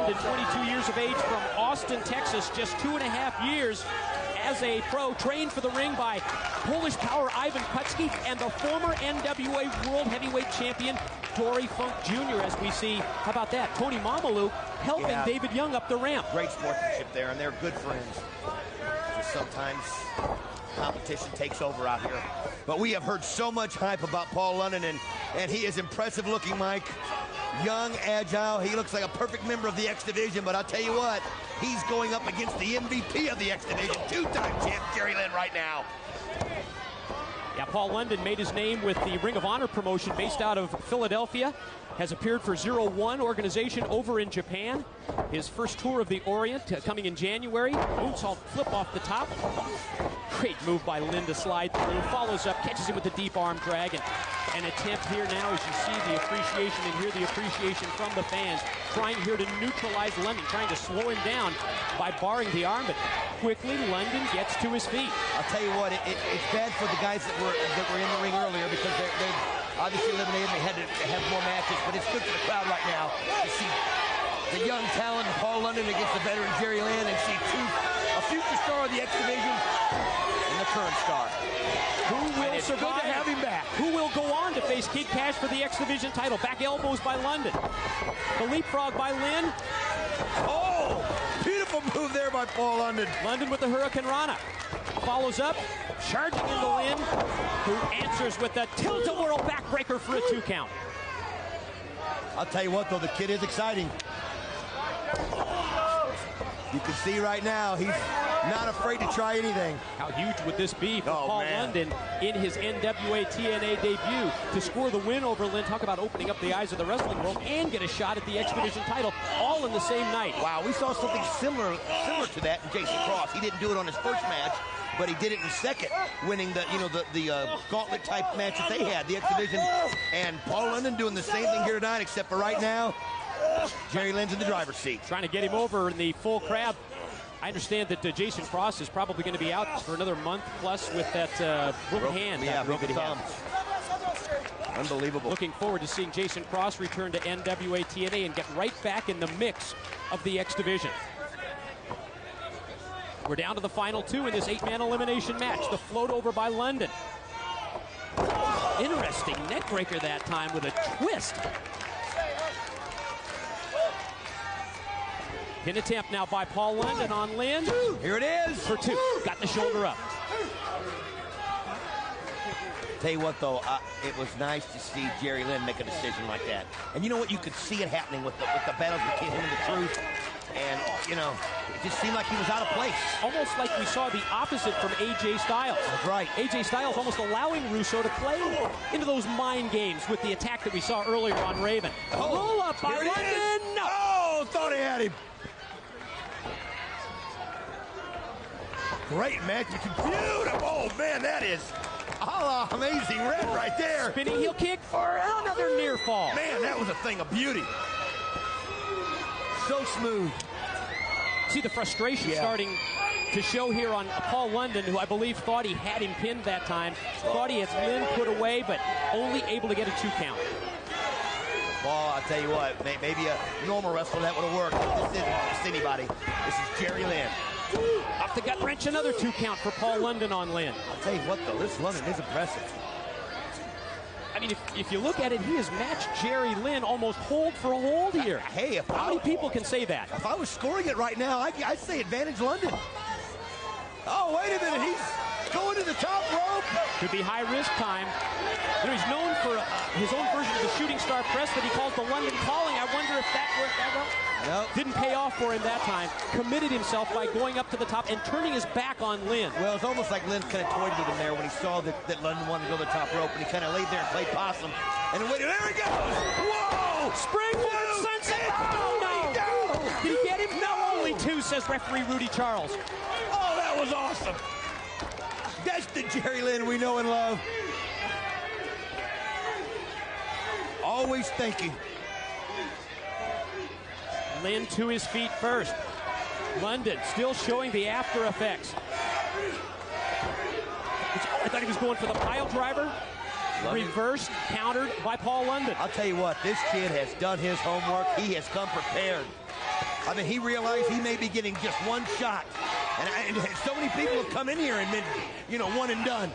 London, 22 years of age, from Austin, Texas, just 2.5 years as a pro, trained for the ring by Polish power Ivan Kutsky and the former NWA World Heavyweight Champion Dory Funk Jr. as we see, how about that, Tony Mamalu helping David Young up the ramp. Great sportsmanship there, and they're good friends. Just sometimes competition takes over out here. But we have heard so much hype about Paul London, and he is impressive looking, Mike. Young, agile, he looks like a perfect member of the X Division, but I'll tell you what, he's going up against the MVP of the X Division, two-time champ Jerry Lynn right now. Yeah, Paul London made his name with the Ring of Honor promotion based out of Philadelphia, has appeared for 01 organization over in Japan. His first tour of the Orient coming in January. Moonsault flip off the top. Great move by Lynn to slide through. Follows up, catches him with the deep arm drag. And an attempt here now as you see the appreciation and hear the appreciation from the fans. Trying here to neutralize London, trying to slow him down by barring the arm. But quickly, London gets to his feet. I'll tell you what, it's bad for the guys that were in the ring earlier because they're obviously eliminated. They had to have more matches, but it's good for the crowd right now to see the young talent Paul London against the veteran Jerry Lynn, and see a future star of the X Division and the current star. Who will survive? Good to have him back. Who will go on to face Kid Cash for the X Division title? Back elbows by London. The leapfrog by Lynn. Oh, beautiful move there by Paul London. London with the Hurricane Rana. Follows up, charging into Lynn, who answers with the tilt-a-whirl backbreaker for a 2 count. I'll tell you what, though, the kid is exciting. You can see right now he's not afraid to try anything. How huge would this be for Paul London in his NWA TNA debut to score the win over Lynn? Talk about opening up the eyes of the wrestling world and get a shot at the X Division title all in the same night. Wow, we saw something similar to that in Jason Cross. He didn't do it on his first match, but he did it in second, winning the Gauntlet type match that they had, the X Division. And Paul London doing the same thing here tonight, except for right now, Jerry Lynn's in the driver's seat. Trying to get him over in the full crab. I understand that Jason Cross is probably going to be out for another month plus with that broken hand. Yeah, broken thumb. Unbelievable. Looking forward to seeing Jason Cross return to NWA TNA and get right back in the mix of the X Division. We're down to the final 2 in this 8-man elimination match. The float over by London. Interesting neck breaker that time with a twist. Pin attempt now by Paul London on Lynn. Here it is. For 2. Got the shoulder up. Tell you what, though, it was nice to see Jerry Lynn make a decision like that. And you know what? You could see it happening with the battles between him and the Truth. And, you know, it just seemed like he was out of place. Almost like we saw the opposite from AJ Styles. That's right. AJ Styles almost allowing Russo to play into those mind games with the attack that we saw earlier on Raven. Roll up by London. No. Oh, thought he had him. Great match. Beautiful. Oh, man, that is amazing red right there. Spinning heel kick for another near fall. Man, that was a thing of beauty. So smooth. See the frustration starting to show here on Paul London, who I believe thought he had him pinned that time. Thought he had Lynn put away, but only able to get a 2 count. Well, I'll tell you what, maybe a normal wrestler that would have worked. This isn't just anybody. This is Jerry Lynn. Off the gut wrench, another 2 count for Paul London on Lynn. I'll tell you what, though, this London is impressive. I mean, if you look at it, he has matched Jerry Lynn almost hold for a hold here. Hey, how many people can say that? If I was scoring it right now, I'd say advantage London. Oh, wait a minute, he's going to the top rope. Could be high-risk time. You know, he's known for his own version of the shooting star press that he calls the London Calling. I wonder if that worked that well. Nope. Didn't pay off for him that time. Committed himself by going up to the top and turning his back on Lynn. Well, it's almost like Lynn kind of toyed with him there when he saw that London wanted to go to the top rope, and he kind of laid there and played possum. And wait, there he goes! Whoa! Springboard sunset! Oh, no! Did he get him? No, only 2, says referee Rudy Charles. Oh, that was awesome! That's the Jerry Lynn we know and love. Always thinking. Lynn to his feet first. London still showing the after effects. I thought he was going for the pile driver. Reversed, countered by Paul London. I'll tell you what, this kid has done his homework. He has come prepared. I mean, he realized he may be getting just one shot. And so many people have come in here and been, one and done.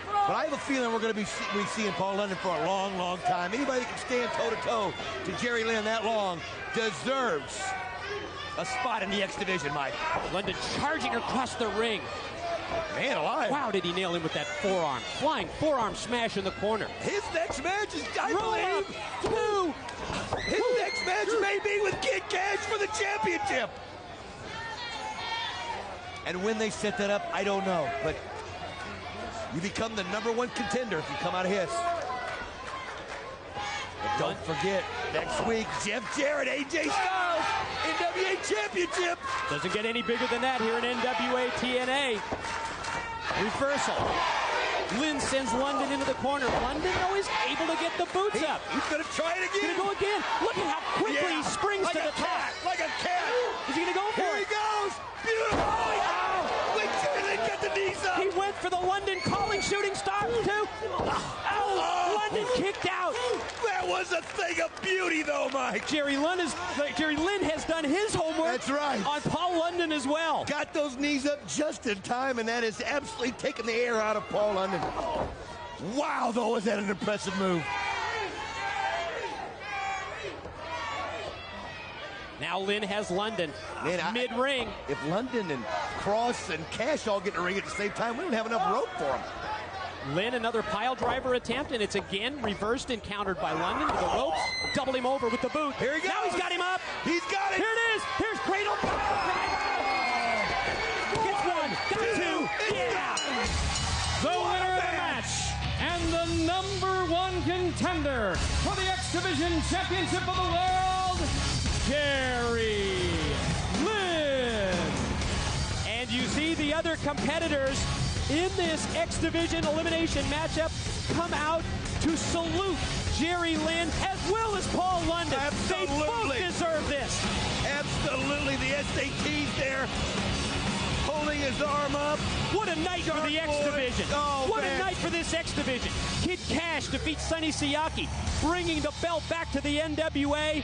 But I have a feeling we're going to be seeing Paul London for a long, long time. Anybody that can stand toe-to-toe to Jerry Lynn that long deserves a spot in the X Division, Mike. London charging across the ring. Man alive. Wow, did he nail him with that forearm. Flying forearm smash in the corner. His next match is, I believe, his next match may be with Kid Cash for the championship. And when they set that up, I don't know. But you become the #1 contender if you come out of his. But don't forget, next week, Jeff Jarrett, AJ Styles, NWA Championship. Doesn't get any bigger than that here in NWA TNA. Reversal. Lynn sends London into the corner. London, though, is able to get the boots up. He's going to try it again. He's going to go again. Look at how quickly he springs like to the top. Like a cat. Is he going to go for Here it? he goes. Beautiful. Oh, wait, Jerry Lynn got the knees up. He went for the London calling shooting star, too. Oh, London kicked out. That was a thing of beauty, though, Mike. Jerry Lynn has done his homework. That's right. On Paul London as well. Got those knees up just in time, and that has absolutely taken the air out of Paul London. Wow, though, was that an impressive move. Now Lynn has London mid-ring. If London and Cross and Cash all get in the ring at the same time, we don't have enough rope for them. Lynn, another pile driver attempt, and it's again reversed and countered by London with the ropes. Doubled him over with the boot. Here he goes. Now he's got him up. He's got it. Here it is. Here's Cradle. Gets one. Got two. Yeah. The winner of the match and the #1 contender for the X Division Championship of the World, Jerry Lynn. And you see the other competitors in this X Division elimination matchup come out to salute Jerry Lynn as well as Paul London. Absolutely. They both deserve this. Absolutely. The SAT's there holding his arm up. What a night for the X Division. Oh, what man. a night for this X Division. Kid Cash defeats Sonny Siaki, bringing the belt back to the NWA.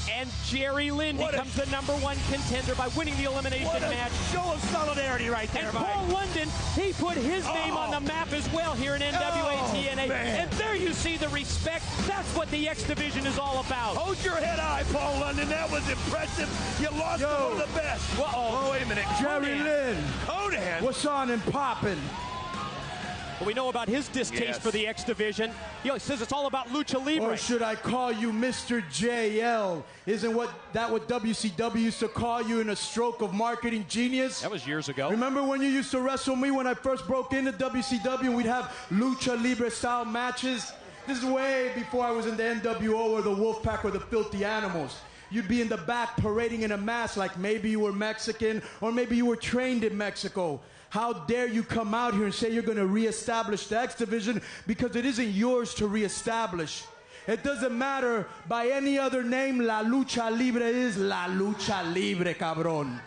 And Jerry Lynn becomes the #1 contender by winning the elimination match. Show of solidarity right there, And Mike. Paul London, he put his name on the map as well here in NWA TNA. Man. And there you see the respect. That's what the X Division is all about. Hold your head high, Paul London. That was impressive. You lost to one of the best. Uh-oh. Oh, wait a minute. Jerry Lynn, Conan. what's on and poppin'? Well, we know about his distaste for the X Division. He says it's all about lucha libre. Or should I call you Mr. JL? Isn't what WCW used to call you in a stroke of marketing genius? That was years ago. Remember when you used to wrestle me when I first broke into WCW and we'd have lucha libre style matches? This is way before I was in the NWO or the Wolfpack or the Filthy Animals. You'd be in the back parading in a mask like maybe you were Mexican or maybe you were trained in Mexico. How dare you come out here and say you're going to reestablish the X Division because it isn't yours to reestablish. It doesn't matter by any other name. La lucha libre is la lucha libre, cabrón.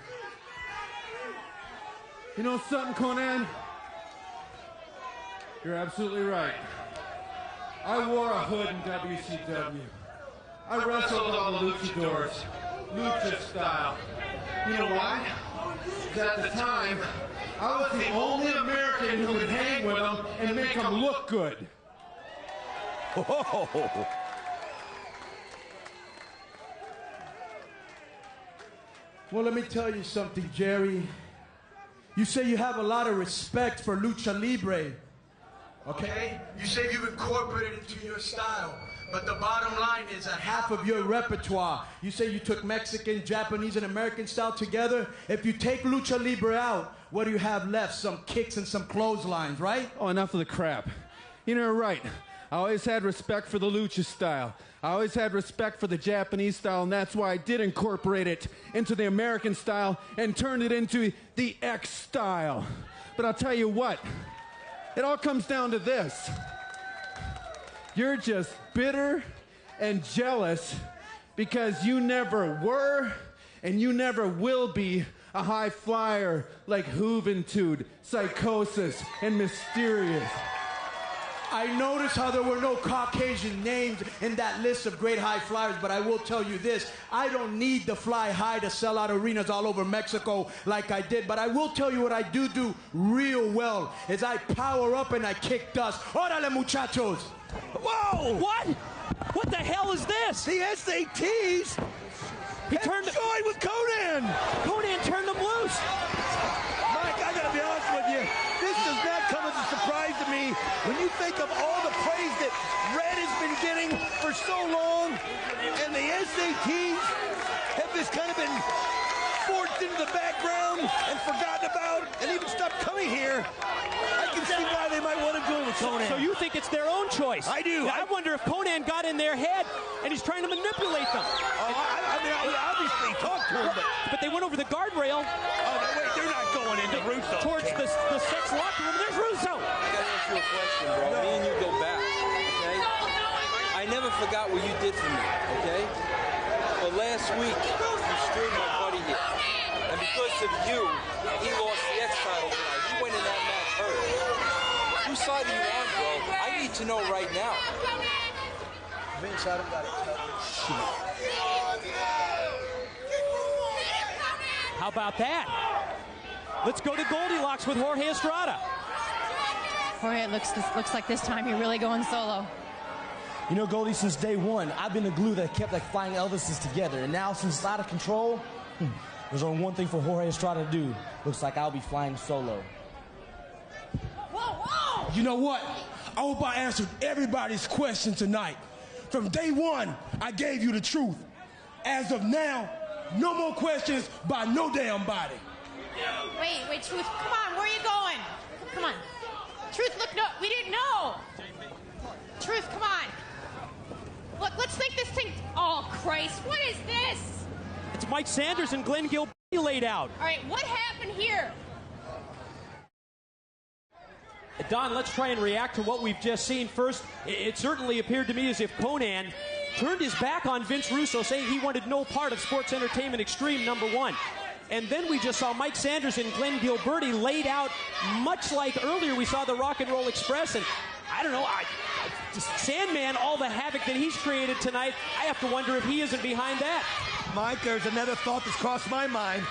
You know something, Conan? You're absolutely right. I wore a hood in WCW. I wrestled all the luchadors, lucha style. You know why? Because at the time, I was the only American who would hang with them and make them look good. Oh. Well, let me tell you something, Jerry. You say you have a lot of respect for lucha libre. Okay? You say you've incorporated it into your style. But the bottom line is that half of your repertoire, you say you took Mexican, Japanese, and American style together. If you take lucha libre out, what do you have left? Some kicks and some clotheslines, right? Oh, enough of the crap. You know, right. I always had respect for the lucha style. I always had respect for the Japanese style, and that's why I did incorporate it into the American style and turned it into the X style. But I'll tell you what, it all comes down to this. You're just bitter and jealous because you never were and you never will be a high flyer like Juventud, Psychosis, and Mysterious. I noticed how there were no Caucasian names in that list of great high flyers, but I will tell you this. I don't need to fly high to sell out arenas all over Mexico like I did, but I will tell you what I do real well is I power up and I kick dust. Órale, muchachos! Whoa! What? What the hell is this? The SATs He turned joined with Conan. Conan turned them loose. Mike, I gotta be honest with you. This does not come as a surprise to me when you think of all the praise that Red has been getting for so long, and the SATs have just kind of been forced into the background and forgotten about, and even stopped coming here. I can see why they might want to go with Conan. So you think it's their own choice? I do. Now, I wonder if Conan got in their head and he's trying to manipulate them. I obviously talked to him, But they went over the guardrail. oh, no, wait, they're not going into Russo. Towards the sex locker room. There's Russo. I gotta ask you a question, bro. Me and you go back, okay? I never forgot what you did for me, okay? But last week, you screwed my buddy here. And because of you, he lost the X title tonight. He went in that match hurt. Whose side are you on, bro? I need to know right now. Vince, I don't got it. How about that? Let's go to Goldilocks with Jorge Estrada. Jorge, it looks like this time you're really going solo. You know, Goldie, since day one, I've been the glue that kept like flying Elvises together. And now, since it's out of control, there's only one thing for Jorge Estrada to do. Looks like I'll be flying solo. Whoa! You know what? I hope I answered everybody's question tonight. From day one, I gave you the truth. As of now, no more questions by no damn body. Wait, Truth, come on, where are you going? Come on. Truth, look, no, we didn't know. Truth, come on. Look, let's think this thing. Oh, Christ, what is this? It's Mike Sanders and Glenn Gilberti laid out. All right, what happened here? Don, let's try and react to what we've just seen. First, it certainly appeared to me as if Conan turned his back on Vince Russo, saying he wanted no part of Sports Entertainment Extreme #1. And then we just saw Mike Sanders and Glenn Gilberti laid out much like earlier we saw the Rock and Roll Express. And I don't know, just Sandman, all the havoc that he's created tonight, I have to wonder if he isn't behind that. Mike, there's another thought that's crossed my mind.